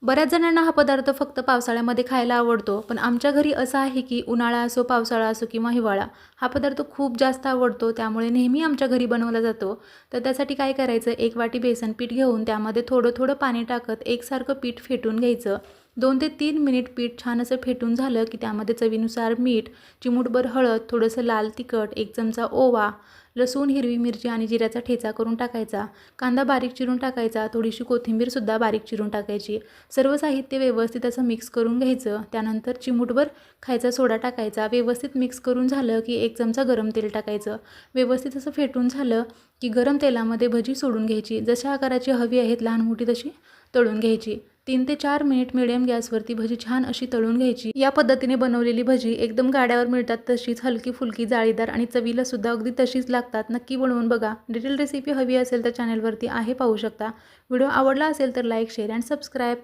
बऱ्याच जणांना हा पदार्थ फक्त पावसाळ्यामध्ये खायला आवडतो, पण आमच्या घरी असं आहे की उन्हाळा असो, पावसाळा असो किंवा हिवाळा, हा पदार्थ खूप जास्त आवडतो. त्यामुळे नेहमी आमच्या घरी बनवला जातो. तर त्यासाठी काय करायचं, 1 वाटी बेसन पीठ घेऊन त्यामध्ये थोडं-थोडं पाणी टाकत एकसारखं पीठ फेटून घ्यायचं. 2 ते 3 मिनिट पीठ छान असं फेटून झालं की त्यामध्ये चवीनुसार मीठ, चिमूटभर हळद, थोडंसं लाल तिखट, 1 चमचा ओवा, लसूण, हिरवी मिरची आणि जिऱ्याचा ठेचा करून टाकायचा. कांदा बारीक चिरून टाकायचा, थोडीशी कोथिंबीरसुद्धा बारीक चिरून टाकायची. सर्व साहित्य व्यवस्थित असं मिक्स करून घ्यायचं. त्यानंतर चिमूटभर खायचा सोडा टाकायचा. व्यवस्थित मिक्स करून झालं की 1 चमचा गरम तेल टाकायचं. व्यवस्थित असं फेटून झालं की गरम तेलामध्ये भजी सोडून घ्यायची. जशा आकाराची हवी आहेत लहान मोठी तशी तळून घ्यायची. 3 ते 4 मिनिट मिडियम गॅसवरती भजी छान अशी तळून घ्यायची. या पद्धतीने बनवलेली भजी एकदम गाड्यावर मिळतात तशीच हलकी-फुलकी, जाळीदार आणि चवीला सुद्धा अगदी तशीच लागतात. नक्की बनवून बघा. डिटेल रेसिपी हवी असेल तर चॅनलवरती आहे, पाहू शकता. व्हिडिओ आवडला असेल तर लाईक, शेअर अँड सबस्क्राईब.